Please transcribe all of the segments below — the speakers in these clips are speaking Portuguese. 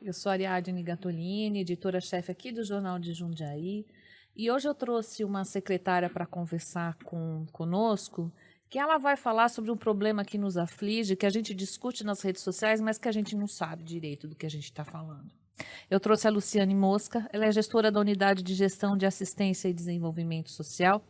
Eu sou Ariadne Gattolini, editora-chefe aqui do Jornal de Jundiaí. E hoje eu trouxe uma secretária para conversar conosco, que ela vai falar sobre um problema que nos aflige, que a gente discute nas redes sociais, mas que a gente não sabe direito do que a gente está falando. Eu trouxe a Luciane Mosca, ela é gestora da Unidade de Gestão de Assistência e Desenvolvimento Social,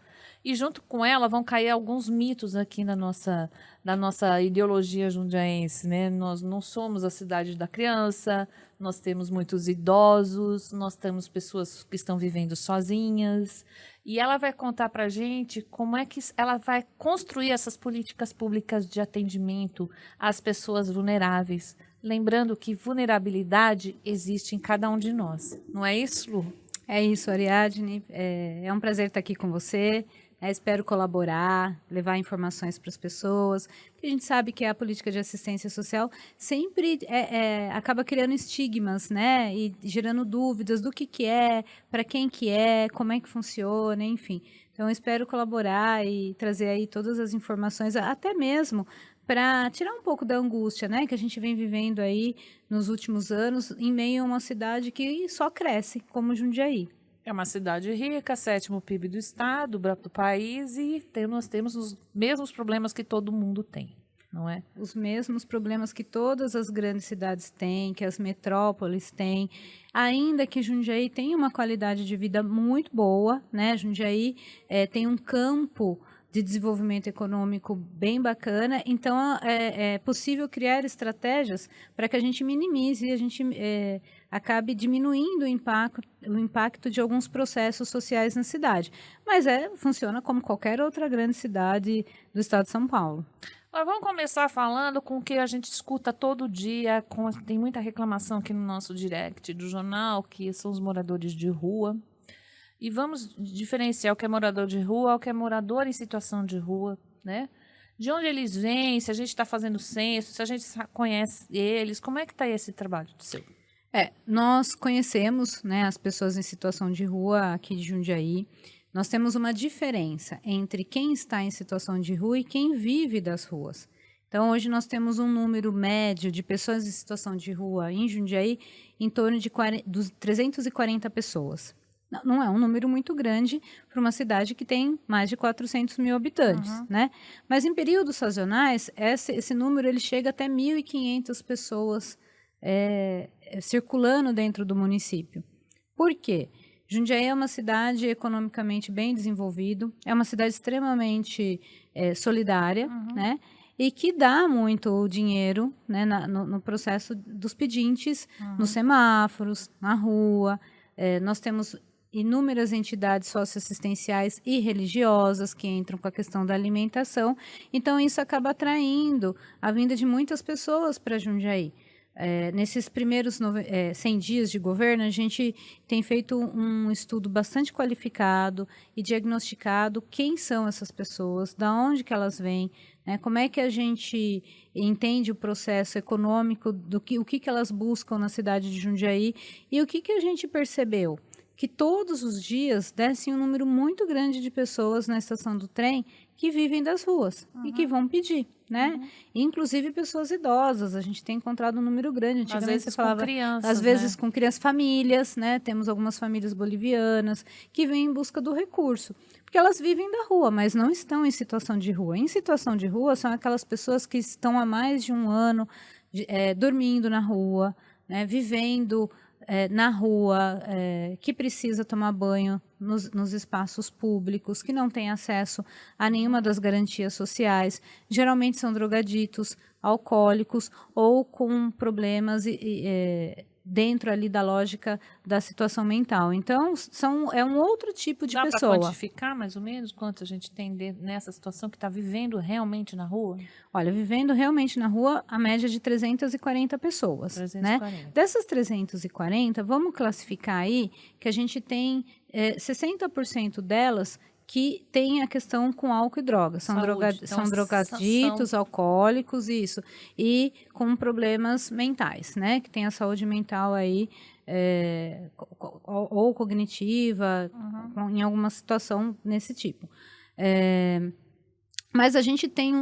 e junto com ela vão cair alguns mitos aqui da nossa ideologia jundiaense, né? Nós não somos a cidade da criança, nós temos muitos idosos, nós temos pessoas que estão vivendo sozinhas, e ela vai contar para a gente como é que ela vai construir essas políticas públicas de atendimento às pessoas vulneráveis. Lembrando que vulnerabilidade existe em cada um de nós. Não é isso, Lu? É isso, Ariadne. É um prazer estar aqui com você. Espero colaborar, levar informações para as pessoas. A gente sabe que a política de assistência social sempre acaba criando estigmas, né? E gerando dúvidas do que é, para quem que é, como é que funciona, enfim. Então, eu espero colaborar e trazer aí todas as informações, até mesmo para tirar um pouco da angústia, né, que a gente vem vivendo aí nos últimos anos, em meio a uma cidade que só cresce, como Jundiaí. É uma cidade rica, 7º PIB do estado, do país, e nós temos os mesmos problemas que todo mundo tem, não é? Os mesmos problemas que todas as grandes cidades têm, que as metrópoles têm, ainda que Jundiaí tenha uma qualidade de vida muito boa, né? Jundiaí tem um campo de desenvolvimento econômico bem bacana, então é possível criar estratégias para que a gente minimize e a gente acabe diminuindo o impacto de alguns processos sociais na cidade. Mas funciona como qualquer outra grande cidade do estado de São Paulo. Nós vamos começar falando com o que a gente escuta todo dia, tem muita reclamação aqui no nosso direct do jornal, que são os moradores de rua. E vamos diferenciar o que é morador de rua, o que é morador em situação de rua, né? De onde eles vêm, se a gente está fazendo censo, se a gente conhece eles, como é que está esse trabalho do seu? Nós conhecemos, né, as pessoas em situação de rua aqui de Jundiaí. Nós temos uma diferença entre quem está em situação de rua e quem vive das ruas. Então, hoje nós temos um número médio de pessoas em situação de rua em Jundiaí em torno de 340 pessoas. Não é um número muito grande para uma cidade que tem mais de 400 mil habitantes, né? Mas em períodos sazonais, esse número ele chega até 1.500 pessoas circulando dentro do município. Por quê? Jundiaí é uma cidade economicamente bem desenvolvida, é uma cidade extremamente solidária, né? E que dá muito dinheiro, né, no processo dos pedintes, nos semáforos, na rua. Nós temos inúmeras entidades socioassistenciais e religiosas que entram com a questão da alimentação. Então, isso acaba atraindo a vinda de muitas pessoas para Jundiaí. Nesses primeiros 100 dias de governo, a gente tem feito um estudo bastante qualificado e diagnosticado quem são essas pessoas, da onde que elas vêm, né, como é que a gente entende o processo econômico, o que elas buscam na cidade de Jundiaí e o que a gente percebeu. Que todos os dias desce um número muito grande de pessoas na estação do trem que vivem das ruas e que vão pedir, né? Inclusive pessoas idosas, a gente tem encontrado um número grande. Antigamente, às vezes você falava, com crianças, às vezes, né, com crianças, famílias, né? Temos algumas famílias bolivianas que vêm em busca do recurso, porque elas vivem da rua, mas não estão em situação de rua. Em situação de rua são aquelas pessoas que estão há mais de um ano dormindo na rua, né? Vivendo na rua, que precisa tomar banho nos espaços públicos, que não tem acesso a nenhuma das garantias sociais, geralmente são drogaditos, alcoólicos ou com problemas dentro ali da lógica da situação mental. Então, é um outro tipo de pessoa. Dá para quantificar mais ou menos quanto a gente tem nessa situação que está vivendo realmente na rua? Olha, vivendo realmente na rua, a média de 340 pessoas. 340. Né? Dessas 340, vamos classificar aí que a gente tem 60% delas que tem a questão com álcool e drogas. São drogaditos, alcoólicos, isso. E com problemas mentais, né? Que tem a saúde mental aí, ou cognitiva, em alguma situação nesse tipo. Mas a gente tem...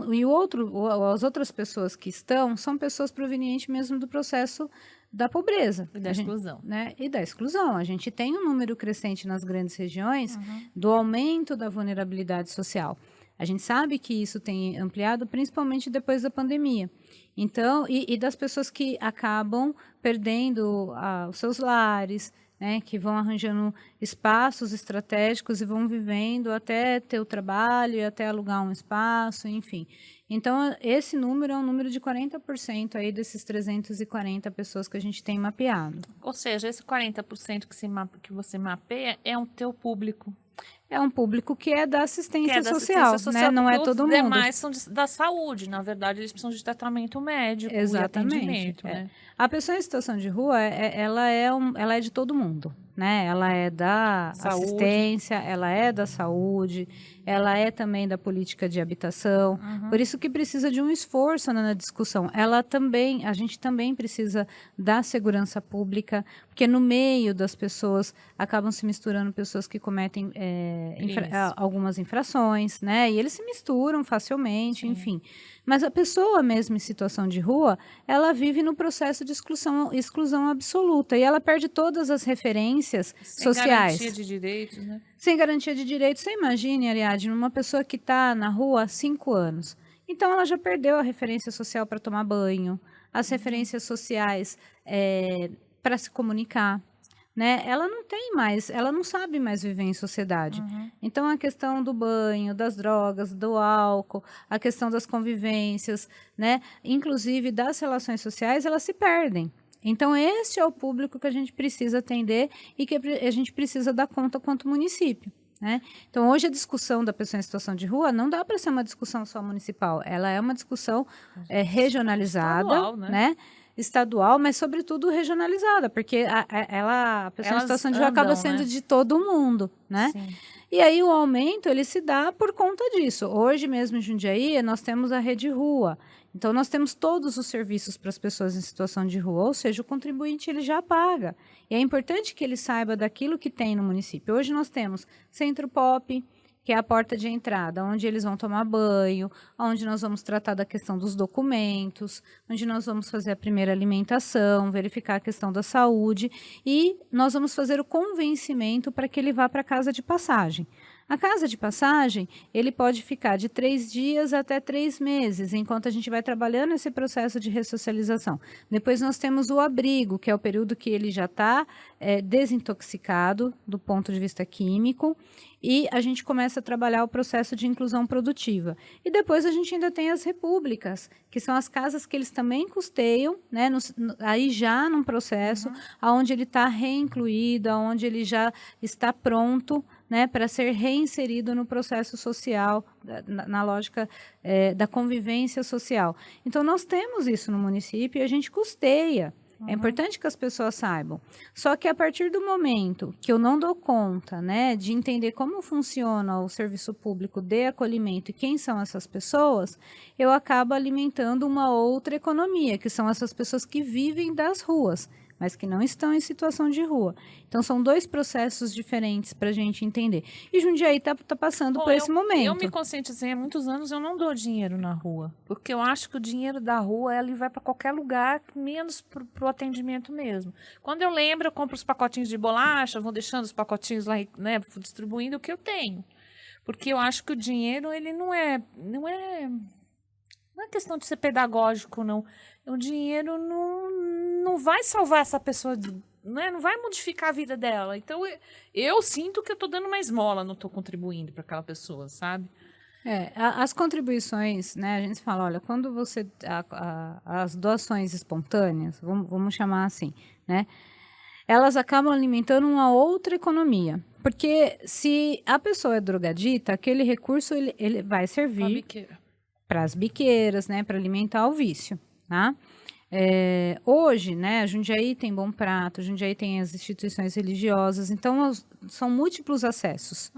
as outras pessoas que são pessoas provenientes mesmo do processo da pobreza. E da exclusão. Né? E da exclusão. A gente tem um número crescente nas grandes regiões do aumento da vulnerabilidade social. A gente sabe que isso tem ampliado, principalmente depois da pandemia. Então, e das pessoas que acabam perdendo os seus lares, né, que vão arranjando espaços estratégicos e vão vivendo até ter o trabalho e até alugar um espaço, enfim. Então, esse número é um número de 40% aí desses 340 pessoas que a gente tem mapeado. Ou seja, esse 40% que você mapeia é um teu público. É um público que é da assistência social, né? Não é todo mundo. Os demais são da saúde, na verdade, eles precisam de tratamento médico. Exatamente. E atendimento, né? A pessoa em situação de rua, ela é de todo mundo, né? Ela é da assistência, ela é da saúde, ela é também da política de habitação. Por isso que precisa de um esforço na discussão. A gente também precisa da segurança pública, porque no meio das pessoas acabam se misturando pessoas que cometem algumas infrações, né? E eles se misturam facilmente, enfim. Mas a pessoa mesmo em situação de rua, ela vive no processo de exclusão absoluta e ela perde todas as referências sociais. Sem garantia de direitos, né? Sem garantia de direitos. Você imagine, Ariadne, uma pessoa que está na rua há 5 anos. Então, ela já perdeu a referência social para tomar banho, as referências sociais para se comunicar. Né? Ela não sabe mais viver em sociedade. Então, a questão do banho, das drogas, do álcool, a questão das convivências, né? Inclusive das relações sociais, elas se perdem. Então, este é o público que a gente precisa atender e que a gente precisa dar conta quanto município. Né? Então, hoje a discussão da pessoa em situação de rua não dá para ser uma discussão só municipal, ela é uma discussão regionalizada, estadual, né? Estadual, mas sobretudo regionalizada, porque a pessoa em situação de rua acaba sendo de todo mundo, né? Sim. E aí o aumento, ele se dá por conta disso. Hoje mesmo em Jundiaí, nós temos a Rede Rua. Então, nós temos todos os serviços para as pessoas em situação de rua, ou seja, o contribuinte ele já paga. E é importante que ele saiba daquilo que tem no município. Hoje nós temos Centro Pop, que é a porta de entrada, onde eles vão tomar banho, onde nós vamos tratar da questão dos documentos, onde nós vamos fazer a primeira alimentação, verificar a questão da saúde e nós vamos fazer o convencimento para que ele vá para a casa de passagem. A casa de passagem, ele pode ficar de 3 dias até 3 meses, enquanto a gente vai trabalhando esse processo de ressocialização. Depois nós temos o abrigo, que é o período que ele já está desintoxicado do ponto de vista químico, e a gente começa a trabalhar o processo de inclusão produtiva. E depois a gente ainda tem as repúblicas, que são as casas que eles também custeiam, né, aí já num processo onde ele está reincluído, onde ele já está pronto, né, para ser reinserido no processo social, na lógica da convivência social. Então, nós temos isso no município e a gente custeia. É importante que as pessoas saibam. Só que a partir do momento que eu não dou conta, né, de entender como funciona o serviço público de acolhimento e quem são essas pessoas, eu acabo alimentando uma outra economia, que são essas pessoas que vivem das ruas, mas que não estão em situação de rua. Então, são 2 processos diferentes para a gente entender. E Jundiaí está passando por esse momento. Eu me conscientizei há muitos anos, eu não dou dinheiro na rua, porque eu acho que o dinheiro da rua ele vai para qualquer lugar, menos para o atendimento mesmo. Quando eu lembro, eu compro os pacotinhos de bolacha, vou deixando os pacotinhos lá, né, distribuindo o que eu tenho. Porque eu acho que o dinheiro, ele não é questão de ser pedagógico, não. O dinheiro não vai salvar essa pessoa, né? Não vai modificar a vida dela. Então, eu sinto que eu estou dando uma esmola, não estou contribuindo para aquela pessoa, sabe? As contribuições, né? A gente fala, olha, quando você... as doações espontâneas, vamos chamar assim, né? Elas acabam alimentando uma outra economia. Porque se a pessoa é drogadita, aquele recurso ele vai servir para as biqueiras, né? Para alimentar o vício, tá? Hoje, né, Jundiaí tem Bom Prato, Jundiaí tem as instituições religiosas, então são múltiplos acessos.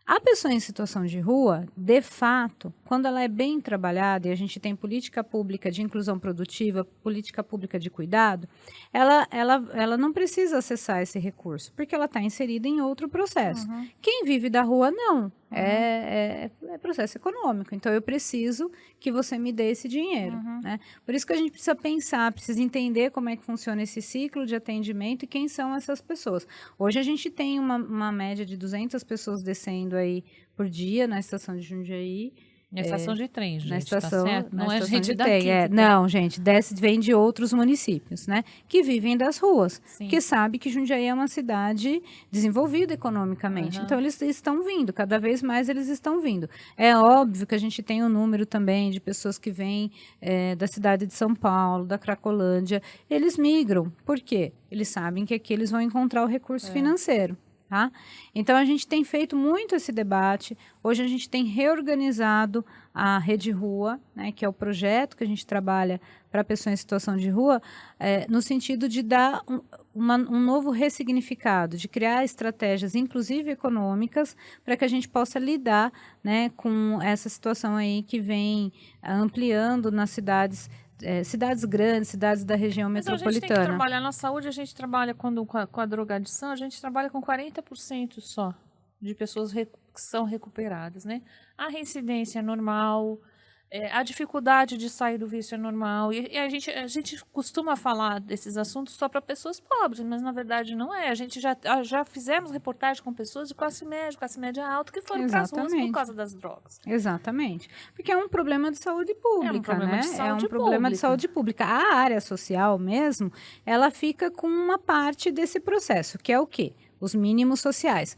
A pessoa em situação de rua, de fato, quando ela é bem trabalhada e a gente tem política pública de inclusão produtiva, política pública de cuidado, ela não precisa acessar esse recurso, porque ela está inserida em outro processo. Quem vive da rua, não. é processo econômico. Então, eu preciso que você me dê esse dinheiro. Né? Por isso que a gente precisa pensar, precisa entender como é que funciona esse ciclo de atendimento e quem são essas pessoas. Hoje, a gente tem uma média de 200 pessoas descendo aí por dia na estação de Jundiaí. Na estação de trem, gente, na estação, tá certo? Não na é estação gente de daqui. trem, não, gente, vem de outros municípios, né? Que vivem das ruas, Sim. que sabe que Jundiaí é uma cidade desenvolvida economicamente. Então, eles estão vindo, cada vez mais eles estão vindo. É óbvio que a gente tem um número também de pessoas que vêm da cidade de São Paulo, da Cracolândia. Eles migram. Por quê? Eles sabem que aqui eles vão encontrar o recurso financeiro. Tá? Então, a gente tem feito muito esse debate. Hoje, a gente tem reorganizado a Rede Rua, né, que é o projeto que a gente trabalha para pessoas em situação de rua, no sentido de dar um novo ressignificado, de criar estratégias, inclusive econômicas, para que a gente possa lidar, né, com essa situação aí que vem ampliando nas cidades grandes, cidades da região metropolitana. Mas a gente tem que trabalhar na saúde, a gente trabalha com a drogadição, a gente trabalha com 40% só de pessoas que são recuperadas, né? A reincidência é normal, a dificuldade de sair do vício é normal, e a gente costuma falar desses assuntos só para pessoas pobres, mas na verdade não é. A gente já fizemos reportagem com pessoas de classe média alta que foram para as ruas por causa das drogas. Exatamente. Porque é um problema de saúde pública, é um problema né? De saúde é um pública. problema de saúde pública. A área social mesmo, ela fica com uma parte desse processo, que é o quê? Os mínimos sociais.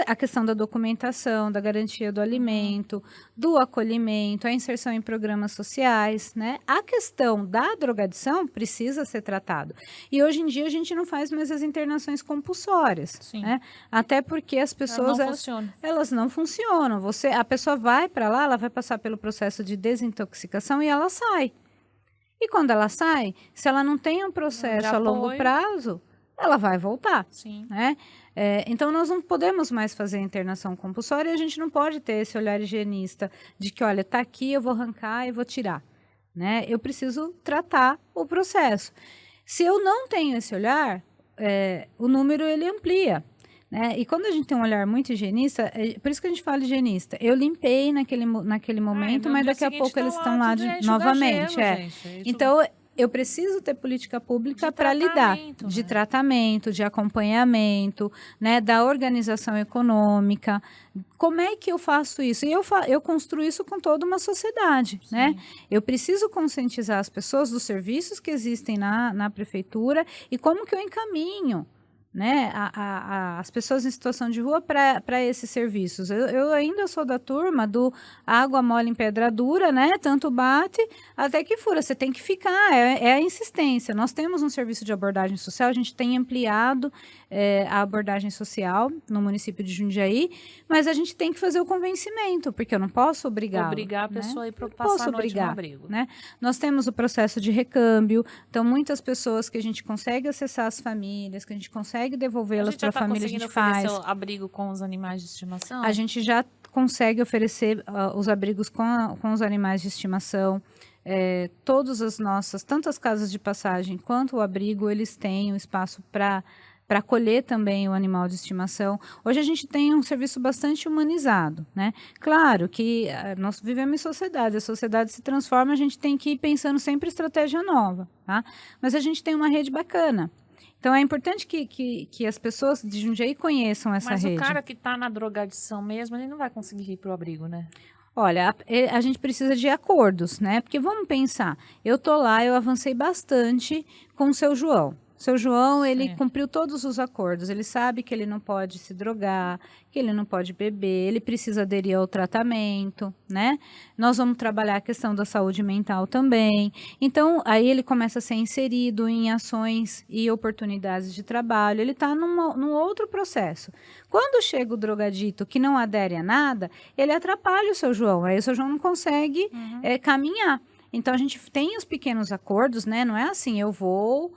A questão da documentação, da garantia do alimento, do acolhimento, a inserção em programas sociais, né? A questão da drogadição precisa ser tratada. E hoje em dia a gente não faz mais as internações compulsórias, né? Até porque as pessoas elas não funcionam. A pessoa vai para lá, ela vai passar pelo processo de desintoxicação e ela sai. E quando ela sai, se ela não tem um processo a longo prazo, ela vai voltar, né? Então, nós não podemos mais fazer internação compulsória e a gente não pode ter esse olhar higienista de que, olha, está aqui, eu vou arrancar e vou tirar, né? Eu preciso tratar o processo. Se eu não tenho esse olhar, o número, ele amplia, né? E quando a gente tem um olhar muito higienista, por isso que a gente fala higienista. Eu limpei naquele momento, mas daqui a pouco eles estão lá novamente. Então, eu preciso ter política pública para lidar de tratamento, de acompanhamento, né, da organização econômica. Como é que eu faço isso? E eu construo isso com toda uma sociedade, né? Eu preciso conscientizar as pessoas dos serviços que existem na prefeitura e como que eu encaminho, né, as pessoas em situação de rua para esses serviços. Eu ainda sou da turma do água mole em pedra dura, né? Tanto bate até que fura. Você tem que ficar, é a insistência. Nós temos um serviço de abordagem social, a gente tem ampliado a abordagem social no município de Jundiaí, mas a gente tem que fazer o convencimento, porque eu não posso obrigar a pessoa a ir passar a noite no abrigo. Né? Nós temos o processo de recâmbio, então muitas pessoas que a gente consegue acessar as famílias, que a gente consegue devolvê-las para a família, a gente faz. Abrigo com os animais de estimação? A gente já consegue oferecer os abrigos com os animais de estimação. Todas as nossas, tanto as casas de passagem quanto o abrigo, eles têm um espaço para acolher também o animal de estimação. Hoje a gente tem um serviço bastante humanizado, né? Claro que nós vivemos em sociedade, a sociedade se transforma, a gente tem que ir pensando sempre estratégia nova, tá? Mas a gente tem uma rede bacana. Então, é importante que as pessoas de Jundiaí conheçam essa rede. Mas o cara que está na drogadição mesmo, ele não vai conseguir ir para o abrigo, né? Olha, a gente precisa de acordos, né? Porque vamos pensar, eu tô lá, eu avancei bastante com o seu João. Seu João, ele cumpriu todos os acordos. Ele sabe que ele não pode se drogar, que ele não pode beber, ele precisa aderir ao tratamento, né? Nós vamos trabalhar a questão da saúde mental também. Então, aí ele começa a ser inserido em ações e oportunidades de trabalho. Ele está num outro processo. Quando chega o drogadito que não adere a nada, ele atrapalha o seu João. Aí o seu João não consegue caminhar. Então, a gente tem os pequenos acordos, né? Não é assim, eu vou...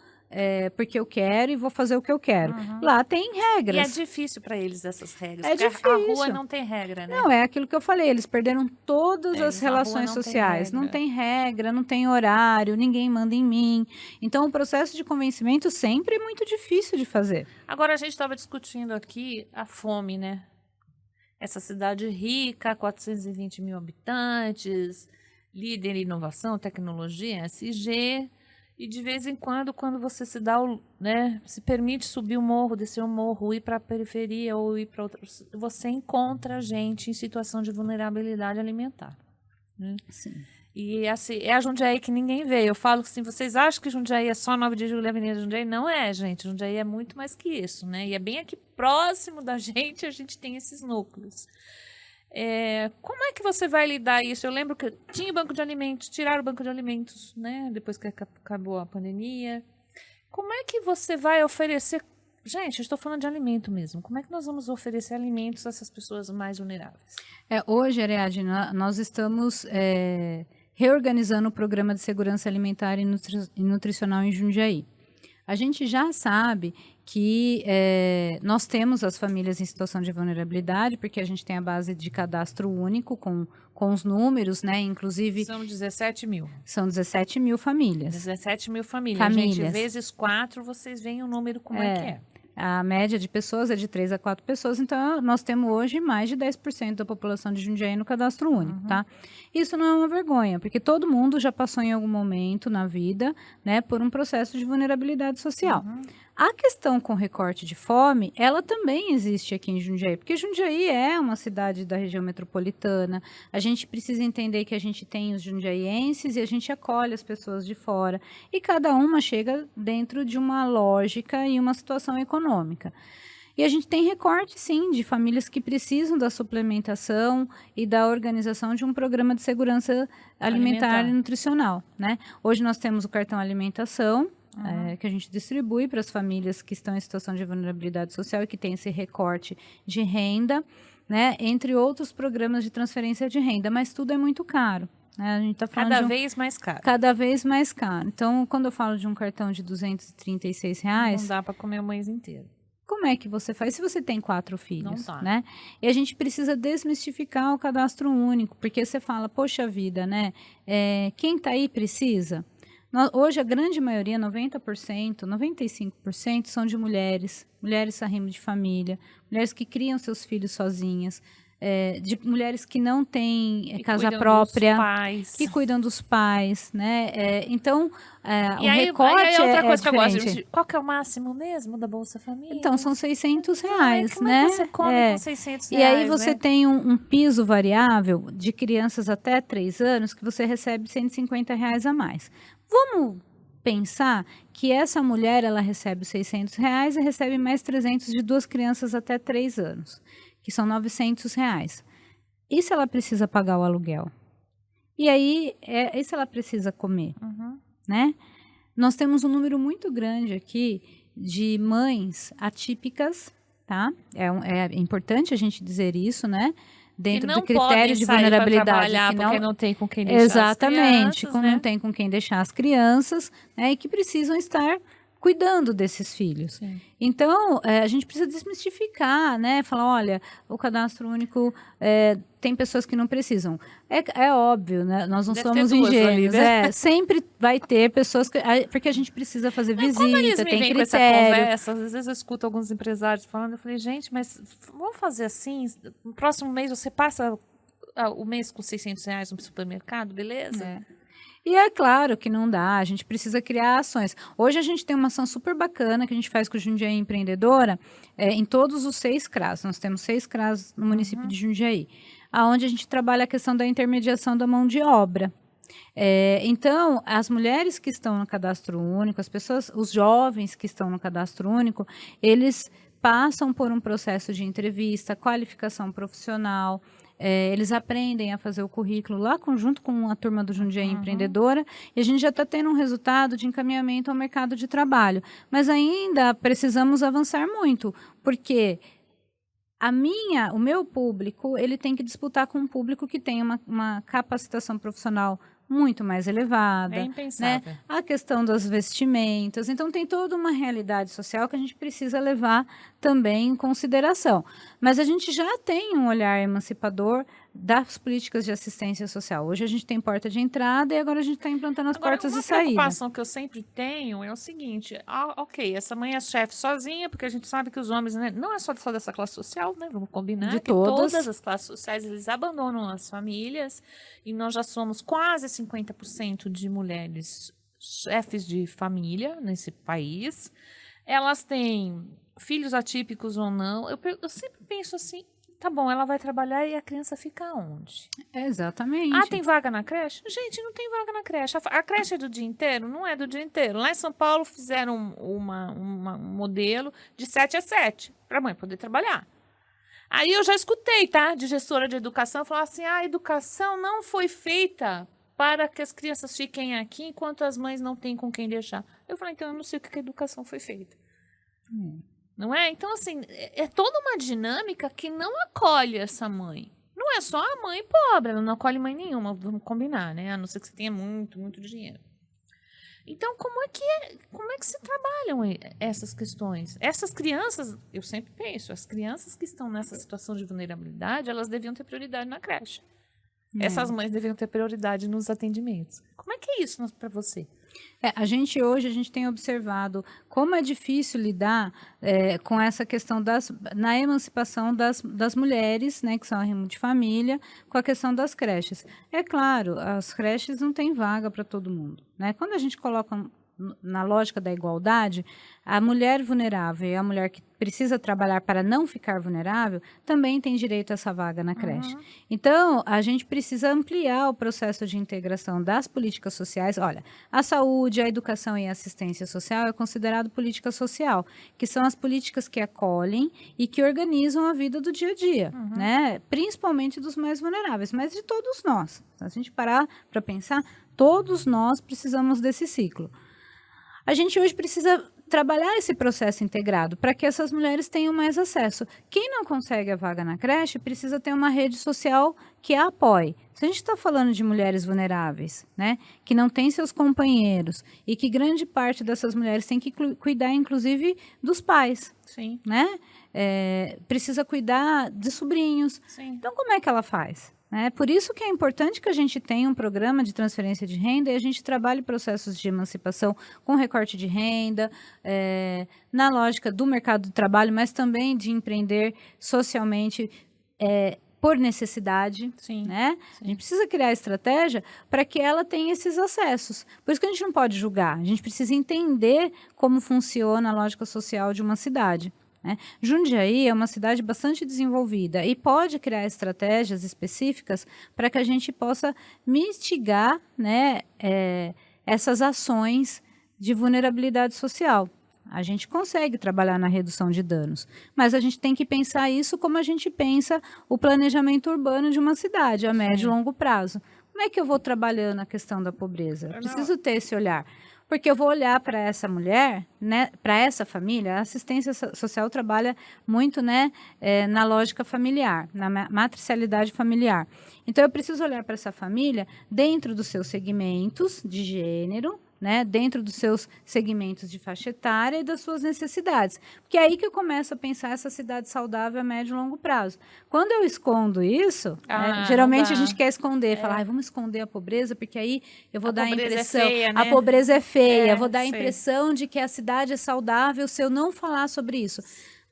porque eu quero e vou fazer o que eu quero. Lá tem regras. E é difícil para eles essas regras. É difícil. A rua não tem regra, né? Não, é aquilo que eu falei. Eles perderam todas as relações sociais. Não tem regra, não tem horário, ninguém manda em mim. Então, o processo de convencimento sempre é muito difícil de fazer. Agora, a gente estava discutindo aqui a fome, né? essa cidade rica, 420 mil habitantes, líder em inovação, tecnologia, SG, e de vez em quando você se dá, né, se permite subir o morro, descer o morro, ir para a periferia ou ir para outra, você encontra gente em situação de vulnerabilidade alimentar. Né? Sim. E assim, é a Jundiaí que ninguém vê. Eu falo assim, vocês acham que Jundiaí é só 9 de julho e Avenida Jundiaí? Não é, gente. Jundiaí é muito mais que isso, né? E é bem aqui próximo da gente, a gente tem esses núcleos. Como é que você vai lidar isso? Eu lembro que tinha banco de alimentos, tiraram o banco de alimentos, né? Depois que acabou a pandemia. Como é que você vai oferecer... Gente, eu estou falando de alimento mesmo. Como é que nós vamos oferecer alimentos a essas pessoas mais vulneráveis? Hoje, Ariadne, nós estamos reorganizando o Programa de Segurança Alimentar e Nutricional em Jundiaí. A gente já sabe que nós temos as famílias em situação de vulnerabilidade, porque a gente tem a base de cadastro único com os números, né? Inclusive... São 17 mil. São 17 mil famílias. 17 mil famílias. Gente, vezes 4, vocês veem o número como é que é. A média de pessoas é de 3 a 4 pessoas, então nós temos hoje mais de 10% da população de Jundiaí no cadastro único, tá? Isso não é uma vergonha, porque todo mundo já passou em algum momento na vida, né, por um processo de vulnerabilidade social. A questão com recorte de fome, ela também existe aqui em Jundiaí, porque Jundiaí é uma cidade da região metropolitana, a gente precisa entender que a gente tem os jundiaienses e a gente acolhe as pessoas de fora, e cada uma chega dentro de uma lógica e uma situação econômica. E a gente tem recorte, sim, de famílias que precisam da suplementação e da organização de um programa de segurança alimentar e nutricional, né? Hoje nós temos o cartão alimentação, que a gente distribui para as famílias que estão em situação de vulnerabilidade social e que tem esse recorte de renda, né? Entre outros programas de transferência de renda, mas tudo é muito caro. A gente tá falando cada vez mais caro. Cada vez mais caro. Então, quando eu falo de um cartão de R$236... Não dá para comer o mês inteiro. Como é que você faz se você tem 4 filhos? Não dá. Né? E a gente precisa desmistificar o cadastro único, porque você fala, poxa vida, né? Quem está aí precisa? Hoje, a grande maioria, 90%, 95% são de mulheres arrimo de família, mulheres que criam seus filhos sozinhas, de mulheres que não têm casa própria, que cuidam dos pais, né? Então, o recorte aí outra coisa que eu diferente. gosto. Qual que é o máximo mesmo da Bolsa Família? Então, são R$600, como né? É que você come com R$600? E aí você tem um piso variável de crianças até 3 anos que você recebe R$150 a mais. Vamos pensar que essa mulher, ela recebe R$600 e recebe mais 300 de 2 crianças até 3 anos, que são R$900. E se ela precisa pagar o aluguel? E aí, e se ela precisa comer? Né? Nós temos um número muito grande aqui de mães atípicas, tá? É importante a gente dizer isso, né? Dentro do critério de vulnerabilidade, que não, porque não tem com quem deixar exatamente, as crianças, né? não tem com quem deixar as crianças, né? E que precisam estar cuidando desses filhos. Sim. Então, a gente precisa desmistificar, né? Falar, olha, o cadastro único tem pessoas que não precisam. É óbvio, né? Nós não somos ingênuos. Sempre vai ter pessoas porque a gente precisa fazer visita, tem critério. Com essa conversa, às vezes eu escuto alguns empresários falando, eu falei, gente, mas vamos fazer assim? No próximo mês você passa o mês com R$600 no supermercado, beleza? E é claro que não dá, a gente precisa criar ações. Hoje a gente tem uma ação super bacana que a gente faz com o Jundiaí Empreendedora em todos os 6 CRAs. Nós temos 6 CRAs no município de Jundiaí, onde a gente trabalha a questão da intermediação da mão de obra. Então, as mulheres que estão no cadastro único, os jovens que estão no cadastro único, eles passam por um processo de entrevista, qualificação profissional, eles aprendem a fazer o currículo lá junto com a turma do Jundiaí Empreendedora, e a gente já está tendo um resultado de encaminhamento ao mercado de trabalho. Mas ainda precisamos avançar muito, porque o meu público, ele tem que disputar com um público que tem uma capacitação profissional muito mais elevada. É impensável. Né? A questão das vestimentas. Então, tem toda uma realidade social que a gente precisa levar também em consideração. Mas a gente já tem um olhar emancipador das políticas de assistência social. Hoje a gente tem porta de entrada e agora a gente está implantando as portas de saída. Uma preocupação que eu sempre tenho é o seguinte, ok, essa mãe é chefe sozinha, porque a gente sabe que os homens, né, não é só dessa classe social, né, vamos combinar, de que todas. todas as classes sociais, eles abandonam as famílias, e nós já somos quase 50% de mulheres chefes de família nesse país. Elas têm filhos atípicos ou não. Eu sempre penso assim, tá bom, ela vai trabalhar e a criança fica onde? Exatamente. Ah, tem vaga na creche? Gente, não tem vaga na creche. A creche é do dia inteiro? Não é do dia inteiro. Lá em São Paulo fizeram um modelo de 7 às 7, para a mãe poder trabalhar. Aí eu já escutei, tá, de gestora de educação, falar assim, a educação não foi feita para que as crianças fiquem aqui enquanto as mães não têm com quem deixar. Eu falei, então eu não sei o que a educação foi feita. Não é? Então, assim, é toda uma dinâmica que não acolhe essa mãe. Não é só a mãe pobre, ela não acolhe mãe nenhuma, vamos combinar, né? A não ser que você tenha muito, muito dinheiro. Então, como é que se trabalham essas questões? Essas crianças, eu sempre penso, as crianças que estão nessa situação de vulnerabilidade, elas deviam ter prioridade na creche. Essas mães deviam ter prioridade nos atendimentos. Como é que é isso para você? Hoje a gente tem observado como é difícil lidar com essa questão na emancipação das mulheres, né, que são a ramo de família, com a questão das creches. É claro, as creches não têm vaga para todo mundo, né? Quando a gente coloca na lógica da igualdade, a mulher vulnerável e a mulher que precisa trabalhar para não ficar vulnerável também tem direito a essa vaga na creche. Então, a gente precisa ampliar o processo de integração das políticas sociais. Olha, a saúde, a educação e a assistência social é considerado política social, que são as políticas que acolhem e que organizam a vida do dia a dia, né? Principalmente dos mais vulneráveis, mas de todos nós. Se a gente parar para pensar, todos nós precisamos desse ciclo. A gente hoje precisa trabalhar esse processo integrado para que essas mulheres tenham mais acesso. Quem não consegue a vaga na creche precisa ter uma rede social que a apoie. Se a gente está falando de mulheres vulneráveis, né, que não têm seus companheiros e que grande parte dessas mulheres tem que cuidar, inclusive, dos pais, Sim. Né? Precisa cuidar de sobrinhos. Sim. Então, como é que ela faz? Por isso que é importante que a gente tenha um programa de transferência de renda e a gente trabalhe processos de emancipação com recorte de renda, na lógica do mercado de trabalho, mas também de empreender socialmente por necessidade. Sim, né? sim. A gente precisa criar estratégia para que ela tenha esses acessos. Por isso que a gente não pode julgar, a gente precisa entender como funciona a lógica social de uma cidade. Jundiaí é uma cidade bastante desenvolvida e pode criar estratégias específicas para que a gente possa mitigar, né, essas ações de vulnerabilidade social. A gente consegue trabalhar na redução de danos, mas a gente tem que pensar isso como a gente pensa o planejamento urbano de uma cidade, a médio e longo prazo. Como é que eu vou trabalhando a questão da pobreza? Eu preciso ter esse olhar. Porque eu vou olhar para essa mulher, né, para essa família. A assistência social trabalha muito, né, na lógica familiar, na matricialidade familiar. Então, eu preciso olhar para essa família dentro dos seus segmentos de gênero, né, dentro dos seus segmentos de faixa etária e das suas necessidades. Porque é aí que eu começo a pensar essa cidade saudável a médio e longo prazo. Quando eu escondo isso, geralmente a gente quer esconder, falar, vamos esconder a pobreza, porque aí eu vou dar a impressão... Feia, né? A pobreza é feia, vou dar a impressão de que a cidade é saudável se eu não falar sobre isso.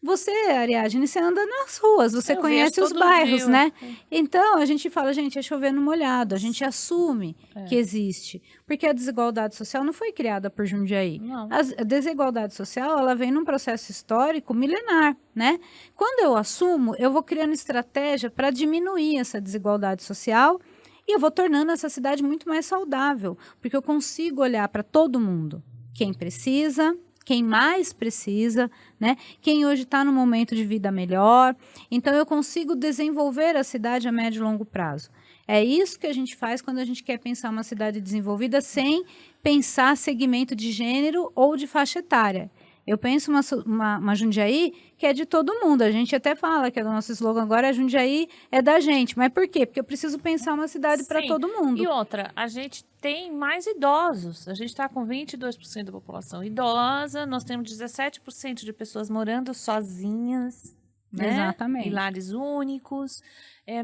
Você, Ariadne, você anda nas ruas, você conhece os bairros, né? Então, a gente fala, gente, é chover no molhado, a gente assume que existe. Porque a desigualdade social não foi criada por Jundiaí. Não. A desigualdade social, ela vem num processo histórico milenar, né? Quando eu assumo, eu vou criando estratégia para diminuir essa desigualdade social e eu vou tornando essa cidade muito mais saudável, porque eu consigo olhar para todo mundo. Quem precisa... Quem mais precisa, né? Quem hoje está num momento de vida melhor. Então, eu consigo desenvolver a cidade a médio e longo prazo. É isso que a gente faz quando a gente quer pensar uma cidade desenvolvida sem pensar segmento de gênero ou de faixa etária. Eu penso uma Jundiaí que é de todo mundo. A gente até fala que o nosso slogan agora é Jundiaí é da gente. Mas por quê? Porque eu preciso pensar uma cidade para todo mundo. E outra, a gente tem mais idosos. A gente está com 22% da população idosa. Nós temos 17% de pessoas morando sozinhas. né? Exatamente. E lares únicos.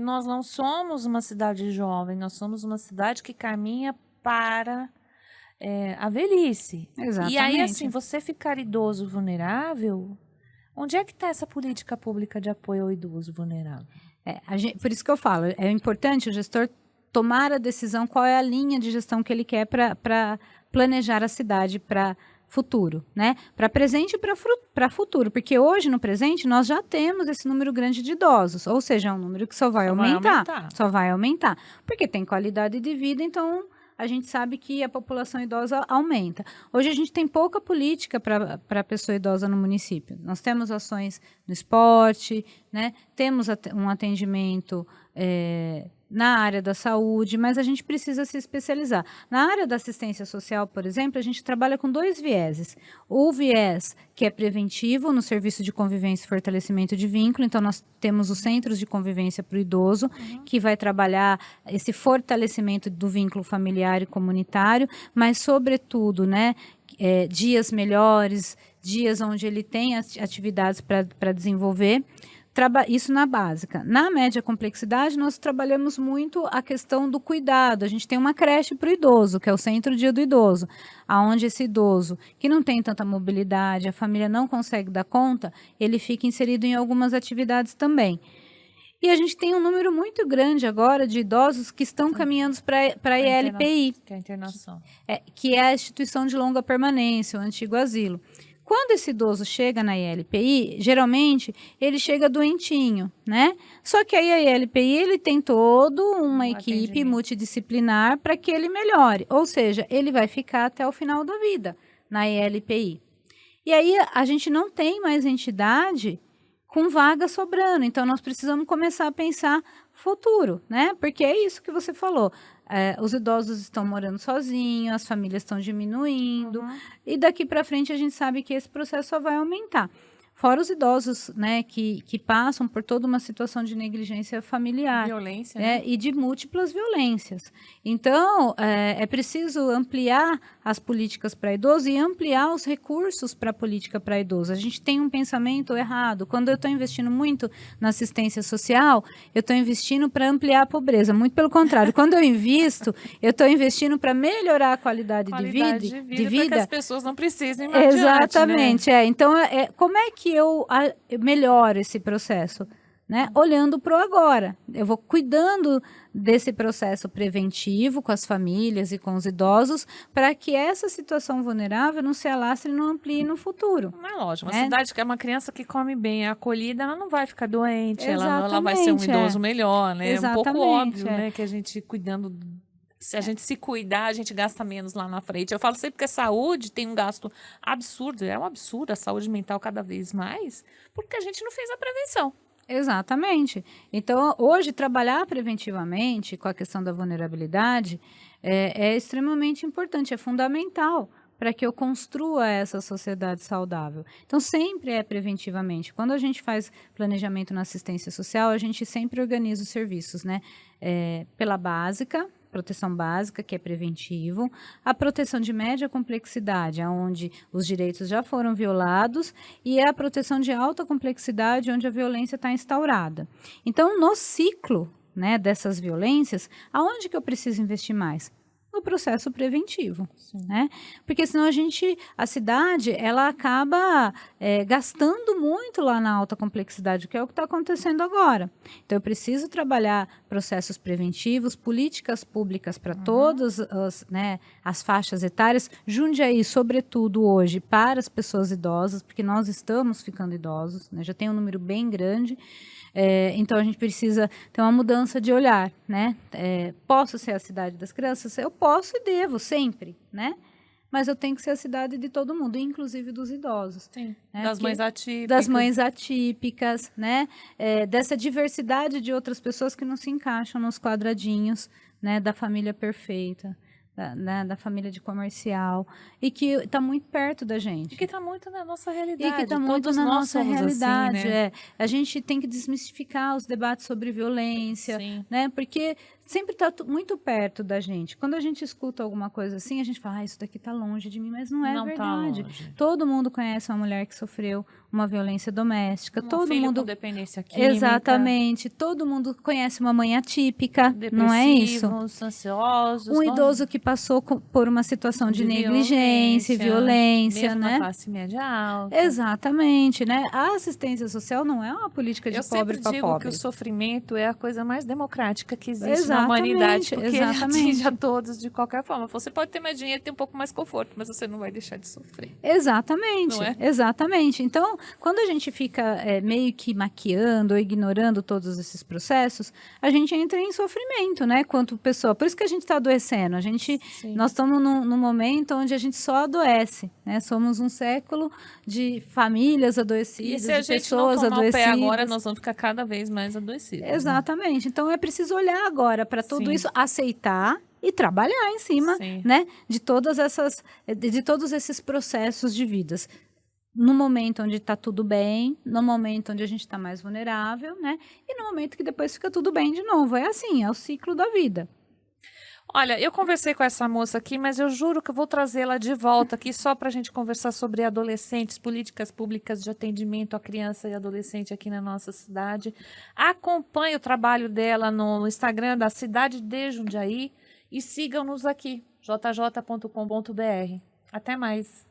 Nós não somos uma cidade jovem, nós somos uma cidade que caminha para a velhice. Exatamente. E aí, assim, você ficar idoso vulnerável, onde é que está essa política pública de apoio ao idoso vulnerável? Por isso que eu falo, é importante o gestor tomar a decisão qual é a linha de gestão que ele quer para planejar a cidade para futuro, né? Para presente e para futuro, porque hoje no presente nós já temos esse número grande de idosos, ou seja, é um número que só vai aumentar, só vai aumentar, porque tem qualidade de vida, então a gente sabe que a população idosa aumenta. Hoje a gente tem pouca política para a pessoa idosa no município. Nós temos ações no esporte, né? Temos um atendimento na área da saúde, mas a gente precisa se especializar. Na área da assistência social, por exemplo, a gente trabalha com 2 vieses. O viés que é preventivo no serviço de convivência e fortalecimento de vínculo, então nós temos os centros de convivência para o idoso, que vai trabalhar esse fortalecimento do vínculo familiar e comunitário, mas sobretudo, né, dias melhores, dias onde ele tem atividades para desenvolver. Isso na básica. Na média complexidade, nós trabalhamos muito a questão do cuidado. A gente tem uma creche para o idoso, que é o Centro Dia do Idoso, onde esse idoso, que não tem tanta mobilidade, a família não consegue dar conta, ele fica inserido em algumas atividades também. E a gente tem um número muito grande agora de idosos que estão caminhando para a ILPI, que é a internação. Que é a instituição de longa permanência, o antigo asilo. Quando esse idoso chega na ILPI, geralmente ele chega doentinho, né? Só que aí a ILPI ele tem toda uma equipe multidisciplinar para que ele melhore. Ou seja, ele vai ficar até o final da vida na ILPI. E aí a gente não tem mais entidade com vaga sobrando. Então nós precisamos começar a pensar futuro, né? Porque é isso que você falou. Os idosos estão morando sozinhos, as famílias estão diminuindo, e daqui para frente a gente sabe que esse processo só vai aumentar. Fora os idosos, né, que passam por toda uma situação de negligência familiar. Violência, né? E de múltiplas violências. Então, é preciso ampliar as políticas para idoso e ampliar os recursos para a política para idoso. A gente tem um pensamento errado. Quando eu estou investindo muito na assistência social, eu estou investindo para ampliar a pobreza. Muito pelo contrário. Quando eu invisto, eu estou investindo para melhorar a qualidade de vida. Para que as pessoas não precisem mais. Exatamente. Né? Então, como é que eu melhoro esse processo? Né? Olhando para o agora. Eu vou cuidando desse processo preventivo com as famílias e com os idosos para que essa situação vulnerável não se alastre e não amplie no futuro. Não é lógico. Uma cidade que é uma criança que come bem, é acolhida, ela não vai ficar doente, ela vai ser um idoso melhor, né? É um pouco óbvio, né? Que a gente cuidando... Se a gente se cuidar, a gente gasta menos lá na frente. Eu falo sempre que a saúde tem um gasto absurdo. É um absurdo a saúde mental cada vez mais, porque a gente não fez a prevenção. Exatamente. Então, hoje, trabalhar preventivamente com a questão da vulnerabilidade é extremamente importante, é fundamental para que eu construa essa sociedade saudável. Então, sempre é preventivamente. Quando a gente faz planejamento na assistência social, a gente sempre organiza os serviços, né? Pela básica, proteção básica, que é preventivo, a proteção de média complexidade, onde os direitos já foram violados, e a proteção de alta complexidade, onde a violência está instaurada. Então, no ciclo, né, dessas violências, aonde que eu preciso investir mais? No processo preventivo, né? Porque senão a cidade, ela acaba gastando muito lá na alta complexidade, que é o que está acontecendo agora. Então, eu preciso trabalhar processos preventivos, políticas públicas para todas as faixas etárias. Jundiaí, sobretudo hoje, para as pessoas idosas, porque nós estamos ficando idosos, né? Já tem um número bem grande. Então, a gente precisa ter uma mudança de olhar, né? Posso ser a cidade das crianças? Eu posso e devo, sempre, né? Mas eu tenho que ser a cidade de todo mundo, inclusive dos idosos. Sim, né? das mães atípicas. Das mães atípicas, né? Dessa diversidade de outras pessoas que não se encaixam nos quadradinhos, né? Da família perfeita. Da família de comercial, e que está muito perto da gente. E que está muito na nossa realidade. E que está muito na nossa realidade. Assim, né? A gente tem que desmistificar os debates sobre violência, né? Porque sempre está muito perto da gente. Quando a gente escuta alguma coisa assim, a gente fala, isso daqui está longe de mim, mas não é Não tá verdade. longe. Todo mundo conhece uma mulher que sofreu uma violência doméstica. Um todo filho mundo com dependência química. Exatamente. Todo mundo conhece uma mãe atípica, não é isso? Depressivos, ansiosos. Um idoso que passou por uma situação de negligência, violência, mesmo né? na classe média alta. Exatamente, né? A assistência social não é uma política de Eu pobre sempre para digo pobre. que o sofrimento é a coisa mais democrática que existe Exatamente, na humanidade, porque ele exatamente. atinge a todos de qualquer forma. Você pode ter mais dinheiro, ter um pouco mais conforto, mas você não vai deixar de sofrer. Exatamente, Não é? exatamente. Então, quando a gente fica meio que maquiando ou ignorando todos esses processos, a gente entra em sofrimento, né? Quanto pessoa. Por isso que a gente está adoecendo. Nós estamos num momento onde a gente só adoece, né? Somos um século de famílias adoecidas, E se a de gente pessoas não tomar o pé adoecidas. agora, nós vamos ficar cada vez mais adoecidos. Né? Exatamente. Então, é preciso olhar agora para tudo Sim. isso, aceitar e trabalhar em cima, Sim. né, de todos esses processos de vidas. No momento onde está tudo bem, no momento onde a gente está mais vulnerável, né, e no momento que depois fica tudo bem de novo. É assim, é o ciclo da vida. Olha, eu conversei com essa moça aqui, mas eu juro que eu vou trazê-la de volta aqui só para a gente conversar sobre adolescentes, políticas públicas de atendimento à criança e adolescente aqui na nossa cidade. Acompanhe o trabalho dela no Instagram da Cidade de Jundiaí e sigam-nos aqui, jj.com.br. Até mais.